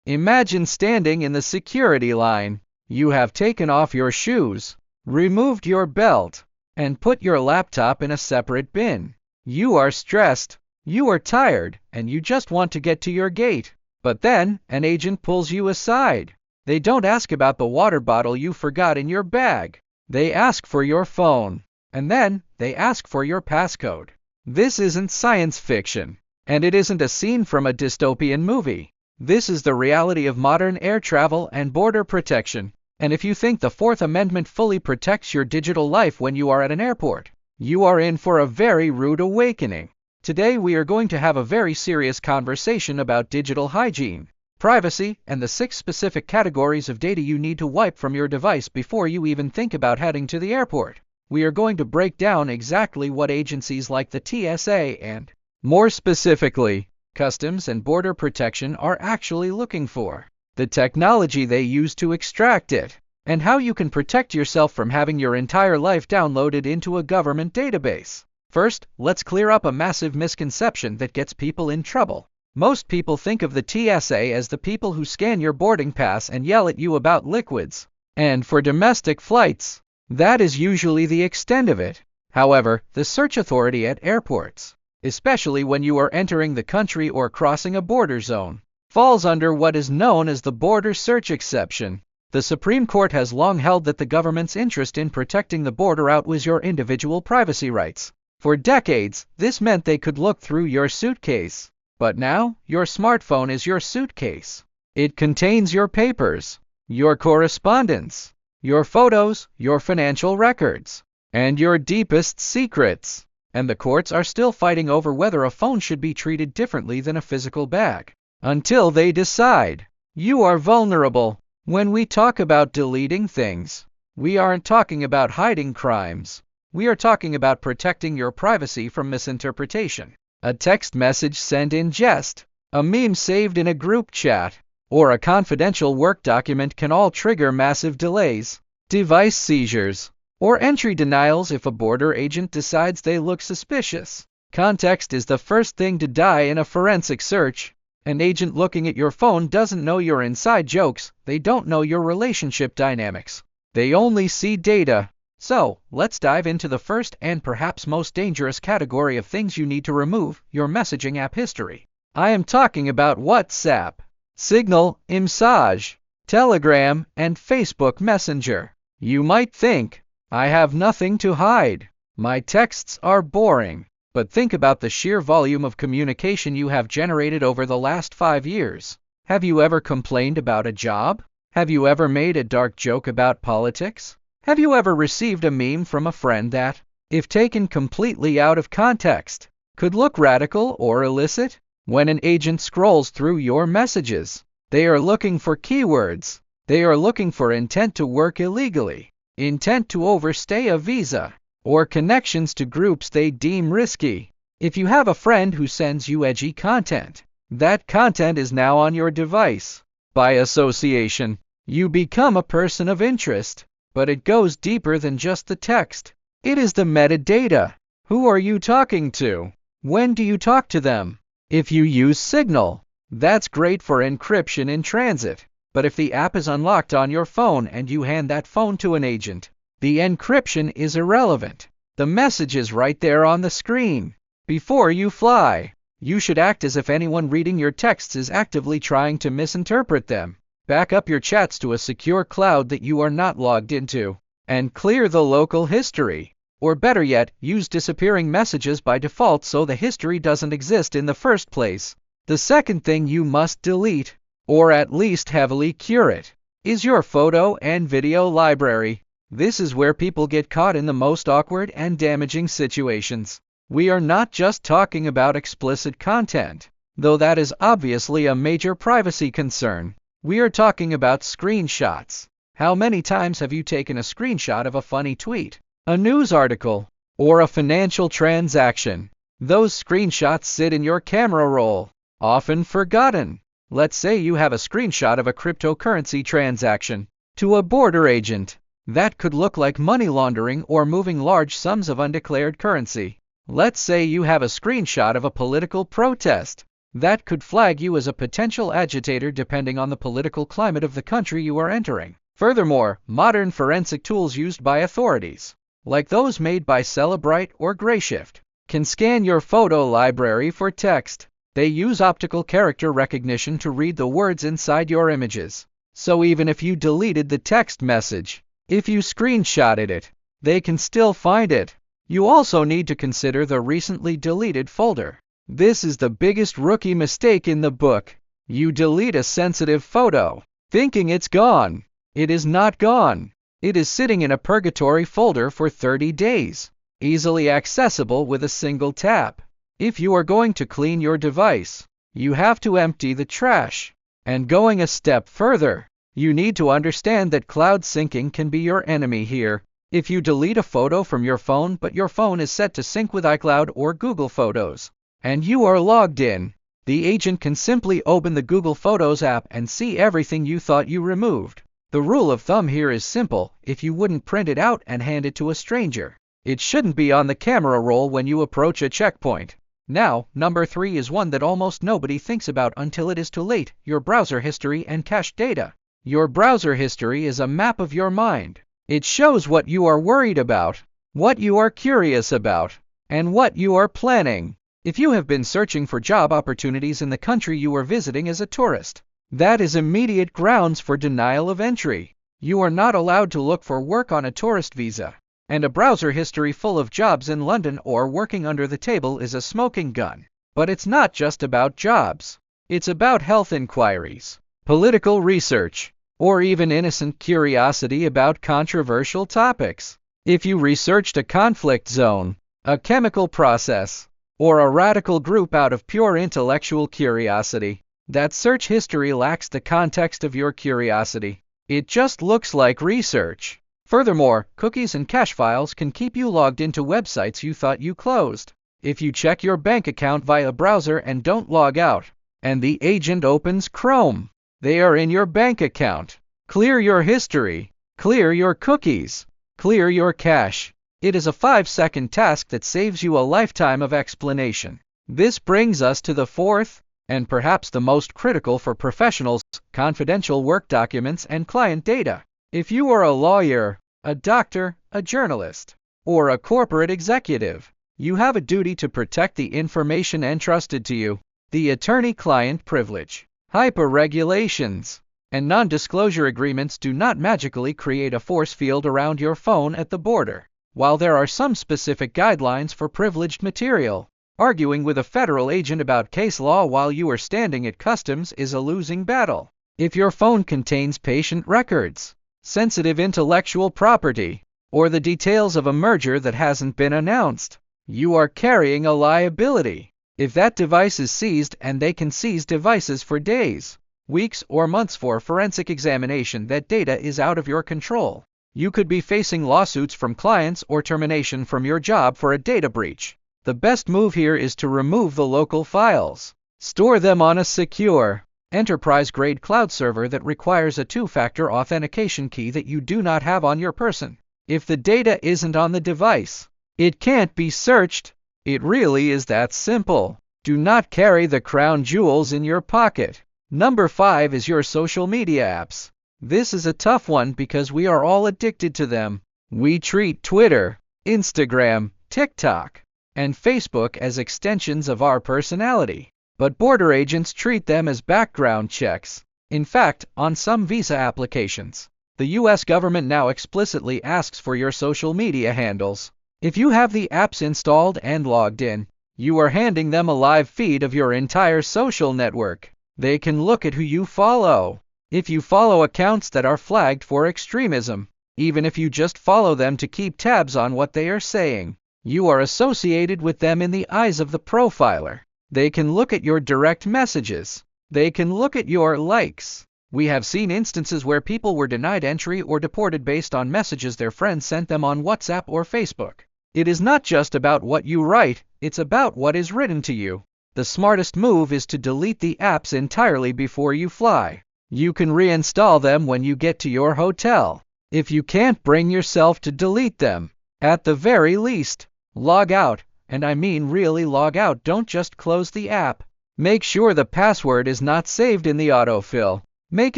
Imagine standing in the security line. You have taken off your shoes, removed your belt, and put your laptop in a separate bin. You are stressed, you are tired, and you just want to get to your gate. But then, an agent pulls you aside. They don't ask about the water bottle you forgot in your bag. They ask for your phone. And then, they ask for your passcode. This isn't science fiction. And it isn't a scene from a dystopian movie. This is the reality of modern air travel and border protection. And if you think the Fourth Amendment fully protects your digital life when you are at an airport, you are in for a very rude awakening. Today we are going to have a very serious conversation about digital hygiene, privacy, and the 6 specific categories of data you need to wipe from your device before you even think about heading to the airport. We are going to break down exactly what agencies like the TSA and, more specifically, Customs and Border Protection are actually looking for, the technology they use to extract it, and how you can protect yourself from having your entire life downloaded into a government database. First, let's clear up a massive misconception that gets people in trouble. Most people think of the TSA as the people who scan your boarding pass and yell at you about liquids. And for domestic flights, that is usually the extent of it. However, the search authority at airports, especially when you are entering the country or crossing a border zone, falls under what is known as the border search exception. The Supreme Court has long held that the government's interest in protecting the border outweighs your individual privacy rights. For decades, this meant they could look through your suitcase. But now, your smartphone is your suitcase. It contains your papers, your correspondence, your photos, your financial records, and your deepest secrets. And the courts are still fighting over whether a phone should be treated differently than a physical bag. Until they decide, you are vulnerable. When we talk about deleting things, we aren't talking about hiding crimes. We are talking about protecting your privacy from misinterpretation. A text message sent in jest, a meme saved in a group chat, or a confidential work document can all trigger massive delays, device seizures, or entry denials if a border agent decides they look suspicious. Context is the first thing to die in a forensic search. An agent looking at your phone doesn't know your inside jokes, they don't know your relationship dynamics. They only see data. So, let's dive into the first and perhaps most dangerous category of things you need to remove, your messaging app history. I am talking about WhatsApp, Signal, Imsage, Telegram, and Facebook Messenger. You might think, I have nothing to hide. My texts are boring. But think about the sheer volume of communication you have generated over the last 5 years. Have you ever complained about a job? Have you ever made a dark joke about politics? Have you ever received a meme from a friend that, if taken completely out of context, could look radical or illicit? When an agent scrolls through your messages, they are looking for keywords. They are looking for intent to work illegally, intent to overstay a visa, or connections to groups they deem risky. If you have a friend who sends you edgy content, that content is now on your device. By association, you become a person of interest. But it goes deeper than just the text. It is the metadata. Who are you talking to? When do you talk to them? If you use Signal, that's great for encryption in transit. But if the app is unlocked on your phone and you hand that phone to an agent, the encryption is irrelevant. The message is right there on the screen. Before you fly, you should act as if anyone reading your texts is actively trying to misinterpret them. Back up your chats to a secure cloud that you are not logged into, and clear the local history. Or better yet, use disappearing messages by default so the history doesn't exist in the first place. The second thing you must delete, or at least heavily curate, is your photo and video library. This is where people get caught in the most awkward and damaging situations. We are not just talking about explicit content, though that is obviously a major privacy concern. We are talking about screenshots. How many times have you taken a screenshot of a funny tweet, a news article, or a financial transaction? Those screenshots sit in your camera roll, often forgotten. Let's say you have a screenshot of a cryptocurrency transaction to a border agent. That could look like money laundering or moving large sums of undeclared currency. Let's say you have a screenshot of a political protest. That could flag you as a potential agitator depending on the political climate of the country you are entering. Furthermore, modern forensic tools used by authorities, like those made by Cellebrite or Grayshift, can scan your photo library for text. They use optical character recognition to read the words inside your images. So even if you deleted the text message, if you screenshotted it, they can still find it. You also need to consider the recently deleted folder. This is the biggest rookie mistake in the book. You delete a sensitive photo, thinking it's gone. It is not gone. It is sitting in a purgatory folder for 30 days, easily accessible with a single tap. If you are going to clean your device, you have to empty the trash. And going a step further, you need to understand that cloud syncing can be your enemy here. If you delete a photo from your phone but your phone is set to sync with iCloud or Google Photos, and you are logged in, the agent can simply open the Google Photos app and see everything you thought you removed. The rule of thumb here is simple: if you wouldn't print it out and hand it to a stranger, it shouldn't be on the camera roll when you approach a checkpoint. Now, number 3 is one that almost nobody thinks about until it is too late: your browser history and cached data. Your browser history is a map of your mind. It shows what you are worried about, what you are curious about, and what you are planning. If you have been searching for job opportunities in the country you are visiting as a tourist, that is immediate grounds for denial of entry. You are not allowed to look for work on a tourist visa, and a browser history full of jobs in London or working under the table is a smoking gun. But it's not just about jobs. It's about health inquiries, political research, or even innocent curiosity about controversial topics. If you researched a conflict zone, a chemical process, or a radical group out of pure intellectual curiosity, that search history lacks the context of your curiosity. It just looks like research. Furthermore, cookies and cache files can keep you logged into websites you thought you closed. If you check your bank account via browser and don't log out, and the agent opens Chrome, they are in your bank account. Clear your history. Clear your cookies. Clear your cache. It is a 5-second task that saves you a lifetime of explanation. This brings us to the fourth, and perhaps the most critical for professionals: confidential work documents and client data. If you are a lawyer, a doctor, a journalist, or a corporate executive, you have a duty to protect the information entrusted to you. The attorney-client privilege, HIPAA regulations, and non-disclosure agreements do not magically create a force field around your phone at the border. While there are some specific guidelines for privileged material, arguing with a federal agent about case law while you are standing at customs is a losing battle. If your phone contains patient records, sensitive intellectual property, or the details of a merger that hasn't been announced, you are carrying a liability. If that device is seized, and they can seize devices for days, weeks, or months for forensic examination, that data is out of your control. You could be facing lawsuits from clients or termination from your job for a data breach. The best move here is to remove the local files. Store them on a secure, enterprise-grade cloud server that requires a 2-factor authentication key that you do not have on your person. If the data isn't on the device, it can't be searched. It really is that simple. Do not carry the crown jewels in your pocket. Number 5 is your social media apps. This is a tough one because we are all addicted to them. We treat Twitter, Instagram, TikTok, and Facebook as extensions of our personality. But border agents treat them as background checks. In fact, on some visa applications, the US government now explicitly asks for your social media handles. If you have the apps installed and logged in, you are handing them a live feed of your entire social network. They can look at who you follow. If you follow accounts that are flagged for extremism, even if you just follow them to keep tabs on what they are saying, you are associated with them in the eyes of the profiler. They can look at your direct messages. They can look at your likes. We have seen instances where people were denied entry or deported based on messages their friends sent them on WhatsApp or Facebook. It is not just about what you write, it's about what is written to you. The smartest move is to delete the apps entirely before you fly. You can reinstall them when you get to your hotel. If you can't bring yourself to delete them, at the very least, log out. And I mean really log out. Don't just close the app. Make sure the password is not saved in the autofill. Make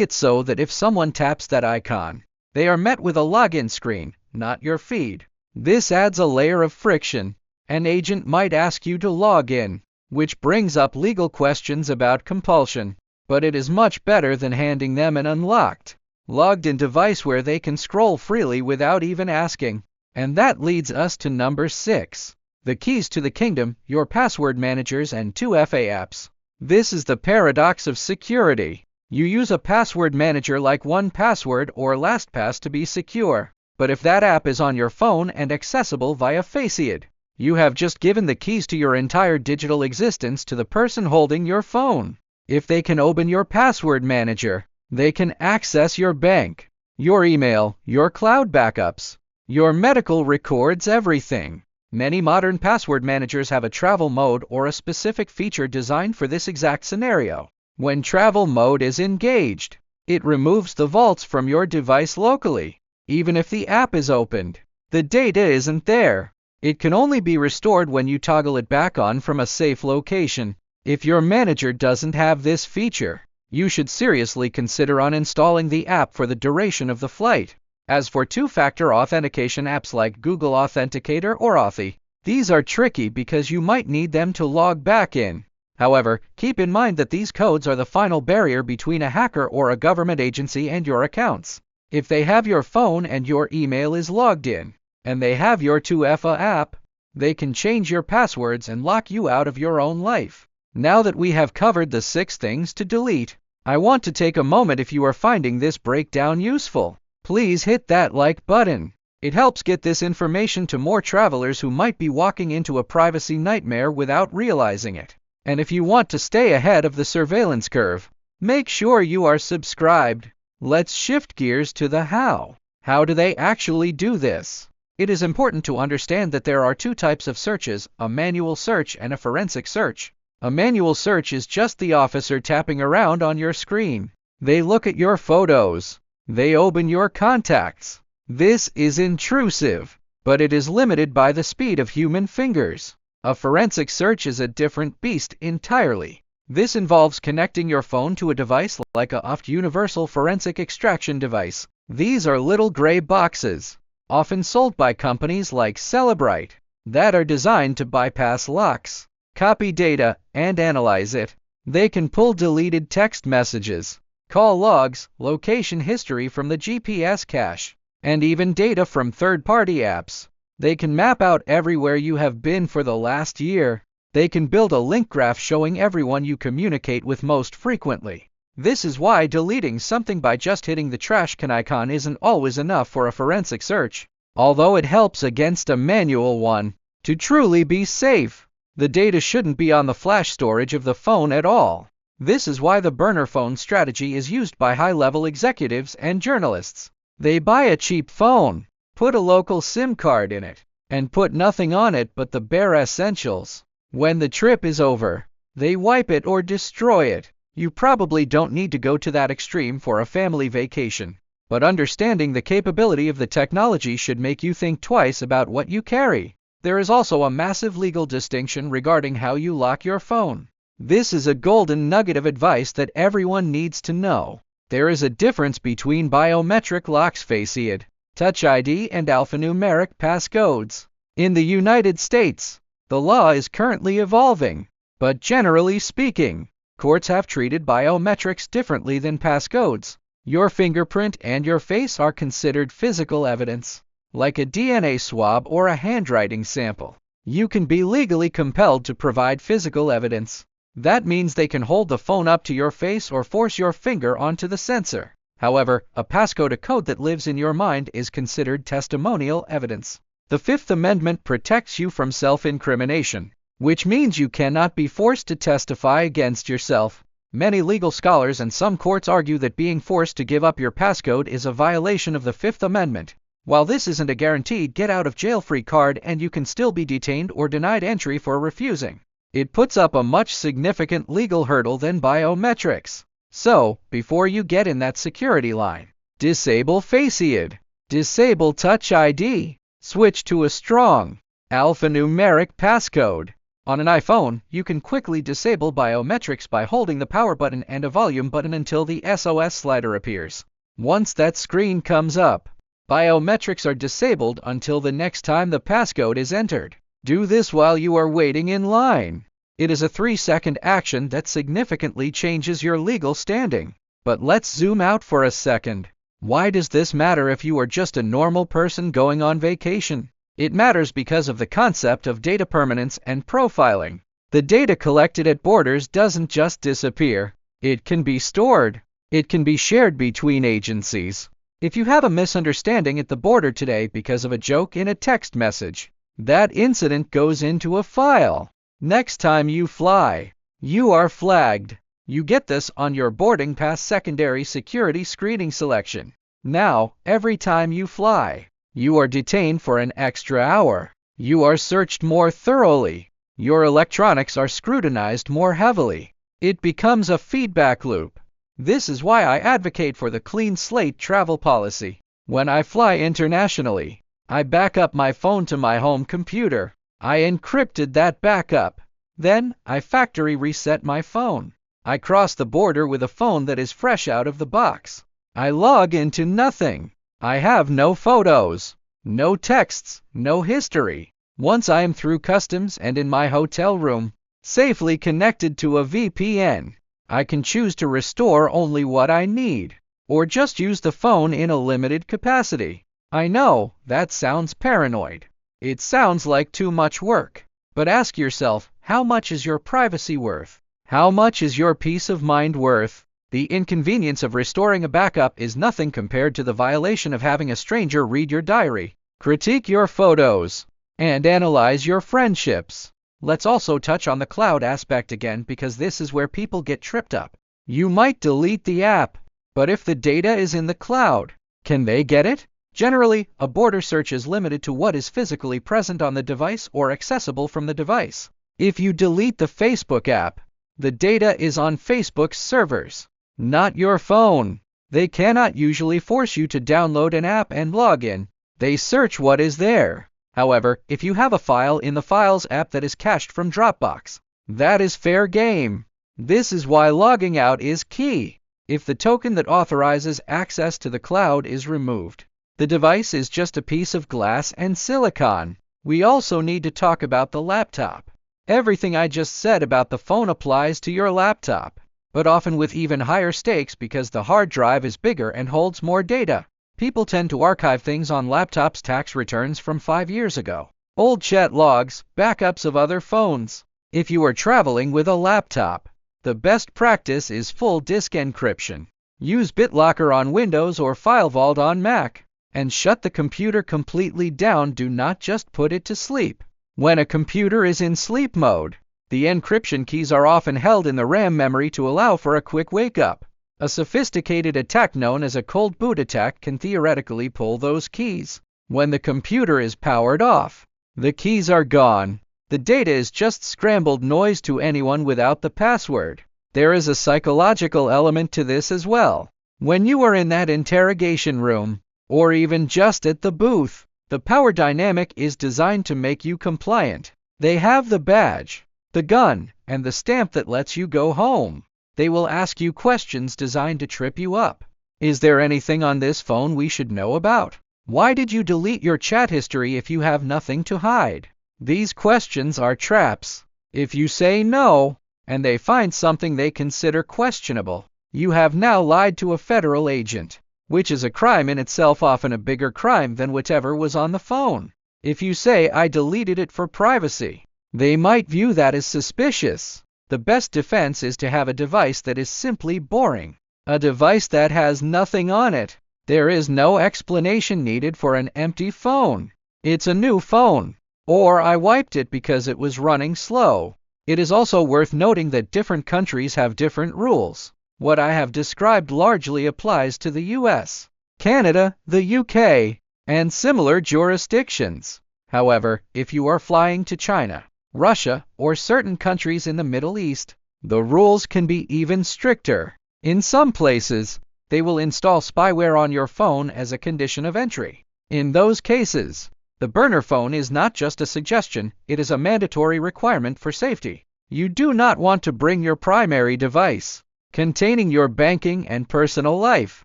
it so that if someone taps that icon, they are met with a login screen, not your feed. This adds a layer of friction. An agent might ask you to log in, which brings up legal questions about compulsion, but it is much better than handing them an unlocked, logged-in device where they can scroll freely without even asking. And that leads us to number 6. The keys to the kingdom, your password managers and 2FA apps. This is the paradox of security. You use a password manager like 1Password or LastPass to be secure, but if that app is on your phone and accessible via FaceID, you have just given the keys to your entire digital existence to the person holding your phone. If they can open your password manager, they can access your bank, your email, your cloud backups, your medical records, everything. Many modern password managers have a travel mode or a specific feature designed for this exact scenario. When travel mode is engaged, it removes the vaults from your device locally. Even if the app is opened, the data isn't there. It can only be restored when you toggle it back on from a safe location. If your manager doesn't have this feature, you should seriously consider uninstalling the app for the duration of the flight. As for two-factor authentication apps like Google Authenticator or Authy, these are tricky because you might need them to log back in. However, keep in mind that these codes are the final barrier between a hacker or a government agency and your accounts. If they have your phone and your email is logged in, and they have your 2FA app, they can change your passwords and lock you out of your own life. Now that we have covered the 6 things to delete, I want to take a moment. If you are finding this breakdown useful, please hit that like button. It helps get this information to more travelers who might be walking into a privacy nightmare without realizing it. And if you want to stay ahead of the surveillance curve, make sure you are subscribed. Let's shift gears to the how. How do they actually do this? It is important to understand that there are 2 types of searches, a manual search and a forensic search. A manual search is just the officer tapping around on your screen. They look at your photos. They open your contacts. This is intrusive, but it is limited by the speed of human fingers. A forensic search is a different beast entirely. This involves connecting your phone to a device like a OFT universal forensic extraction device. These are little gray boxes, often sold by companies like Cellebrite, that are designed to bypass locks, copy data, and analyze it. They can pull deleted text messages, call logs, location history from the GPS cache, and even data from third-party apps. They can map out everywhere you have been for the last year. They can build a link graph showing everyone you communicate with most frequently. This is why deleting something by just hitting the trash can icon isn't always enough for a forensic search, although it helps against a manual one. To truly be safe, the data shouldn't be on the flash storage of the phone at all. This is why the burner phone strategy is used by high-level executives and journalists. They buy a cheap phone, put a local SIM card in it, and put nothing on it but the bare essentials. When the trip is over, they wipe it or destroy it. You probably don't need to go to that extreme for a family vacation, but understanding the capability of the technology should make you think twice about what you carry. There is also a massive legal distinction regarding how you lock your phone. This is a golden nugget of advice that everyone needs to know. There is a difference between biometric locks, FaceID, Touch ID, and alphanumeric passcodes. In the United States, the law is currently evolving, but generally speaking, courts have treated biometrics differently than passcodes. Your fingerprint and your face are considered physical evidence, like a DNA swab or a handwriting sample. You can be legally compelled to provide physical evidence. That means they can hold the phone up to your face or force your finger onto the sensor. However, a passcode, a code that lives in your mind, is considered testimonial evidence. The Fifth Amendment protects you from self-incrimination, which means you cannot be forced to testify against yourself. Many legal scholars and some courts argue that being forced to give up your passcode is a violation of the Fifth Amendment. While this isn't a guaranteed get-out-of-jail-free card and you can still be detained or denied entry for refusing, it puts up a much significant legal hurdle than biometrics. So, before you get in that security line, disable FaceID, disable Touch ID, switch to a strong, alphanumeric passcode. On an iPhone, you can quickly disable biometrics by holding the power button and a volume button until the SOS slider appears. Once that screen comes up, biometrics are disabled until the next time the passcode is entered. Do this while you are waiting in line. It is a 3-second action that significantly changes your legal standing. But let's zoom out for a second. Why does this matter if you are just a normal person going on vacation? It matters because of the concept of data permanence and profiling. The data collected at borders doesn't just disappear. It can be stored. It can be shared between agencies. If you have a misunderstanding at the border today because of a joke in a text message, that incident goes into a file. Next time you fly, you are flagged. You get this on your boarding pass secondary security screening selection. Now, every time you fly, you are detained for an extra hour. You are searched more thoroughly. Your electronics are scrutinized more heavily. It becomes a feedback loop. This is why I advocate for the clean slate travel policy. When I fly internationally, I back up my phone to my home computer. I encrypted that backup. Then, I factory reset my phone. I cross the border with a phone that is fresh out of the box. I log into nothing. I have no photos, no texts, no history. Once I am through customs and in my hotel room, safely connected to a VPN, I can choose to restore only what I need, or just use the phone in a limited capacity. I know, that sounds paranoid. It sounds like too much work. But ask yourself, how much is your privacy worth? How much is your peace of mind worth? The inconvenience of restoring a backup is nothing compared to the violation of having a stranger read your diary, critique your photos, and analyze your friendships. Let's also touch on the cloud aspect again because this is where people get tripped up. You might delete the app, but if the data is in the cloud, can they get it? Generally, a border search is limited to what is physically present on the device or accessible from the device. If you delete the Facebook app, the data is on Facebook's servers, not your phone. They cannot usually force you to download an app and log in. They search what is there. However, if you have a file in the Files app that is cached from Dropbox, that is fair game. This is why logging out is key. If the token that authorizes access to the cloud is removed, the device is just a piece of glass and silicon. We also need to talk about the laptop. Everything I just said about the phone applies to your laptop, but often with even higher stakes because the hard drive is bigger and holds more data. People tend to archive things on laptops, tax returns from 5 years ago, old chat logs, backups of other phones. If you are traveling with a laptop, the best practice is full disk encryption. Use BitLocker on Windows or FileVault on Mac, and shut the computer completely down. Do not just put it to sleep. When a computer is in sleep mode, the encryption keys are often held in the RAM memory to allow for a quick wake-up. A sophisticated attack known as a cold boot attack can theoretically pull those keys. When the computer is powered off, the keys are gone. The data is just scrambled noise to anyone without the password. There is a psychological element to this as well. When you are in that interrogation room, or even just at the booth, the power dynamic is designed to make you compliant. They have the badge, the gun, and the stamp that lets you go home. They will ask you questions designed to trip you up. Is there anything on this phone we should know about? Why did you delete your chat history if you have nothing to hide? These questions are traps. If you say no, and they find something they consider questionable, you have now lied to a federal agent, which is a crime in itself, often a bigger crime than whatever was on the phone. If you say, I deleted it for privacy, they might view that as suspicious. The best defense is to have a device that is simply boring. A device that has nothing on it. There is no explanation needed for an empty phone. It's a new phone. Or I wiped it because it was running slow. It is also worth noting that different countries have different rules. What I have described largely applies to the US, Canada, the UK, and similar jurisdictions. However, if you are flying to China, Russia, or certain countries in the Middle East, the rules can be even stricter. In some places, they will install spyware on your phone as a condition of entry. In those cases, The burner phone is not just a suggestion, it is a mandatory requirement for safety. You do not want to bring your primary device, containing your banking and personal life,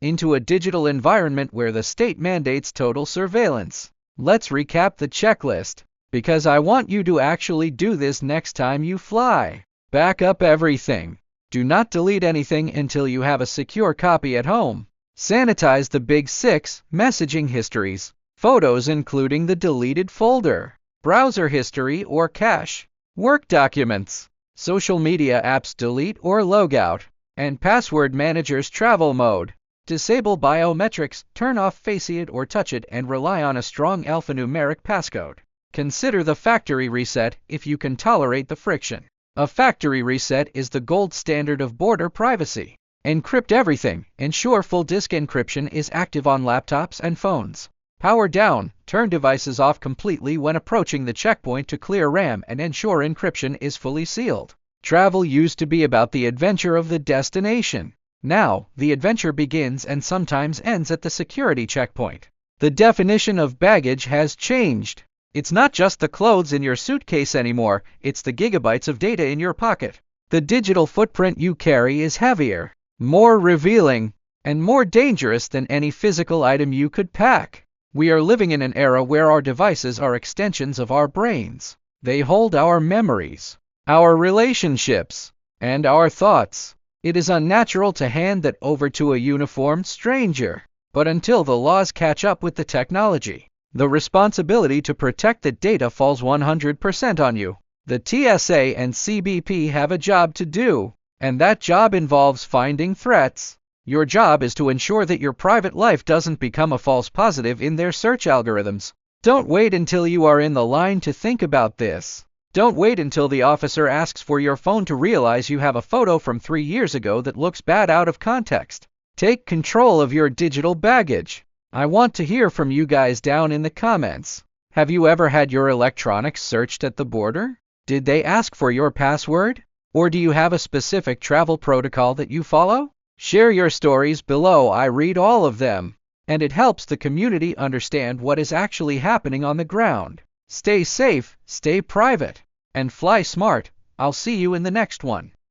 into a digital environment where the state mandates total surveillance. Let's recap the checklist, because I want you to actually do this next time you fly. Back up everything. Do not delete anything until you have a secure copy at home. Sanitize the big 6 messaging histories, photos including the deleted folder, browser history or cache, work documents, social media apps delete or logout, and password manager's travel mode. Disable biometrics, turn off Face It or Touch It, and rely on a strong alphanumeric passcode. Consider the factory reset if you can tolerate the friction. A factory reset is the gold standard of border privacy. Encrypt everything. Ensure full disk encryption is active on laptops and phones. Power down. Turn devices off completely when approaching the checkpoint to clear RAM and ensure encryption is fully sealed. Travel used to be about the adventure of the destination. Now, the adventure begins and sometimes ends at the security checkpoint. The definition of baggage has changed. It's not just the clothes in your suitcase anymore, it's the gigabytes of data in your pocket. The digital footprint you carry is heavier, more revealing, and more dangerous than any physical item you could pack. We are living in an era where our devices are extensions of our brains. They hold our memories, our relationships, and our thoughts. It is unnatural to hand that over to a uniformed stranger. But until the laws catch up with the technology, the responsibility to protect the data falls 100% on you. The TSA and CBP have a job to do, and that job involves finding threats. Your job is to ensure that your private life doesn't become a false positive in their search algorithms. Don't wait until you are in the line to think about this. Don't wait until the officer asks for your phone to realize you have a photo from 3 years ago that looks bad out of context. Take control of your digital baggage. I want to hear from you guys down in the comments. Have you ever had your electronics searched at the border? Did they ask for your password? Or do you have a specific travel protocol that you follow? Share your stories below. I read all of them, and it helps the community understand what is actually happening on the ground. Stay safe, stay private, and fly smart. I'll see you in the next one.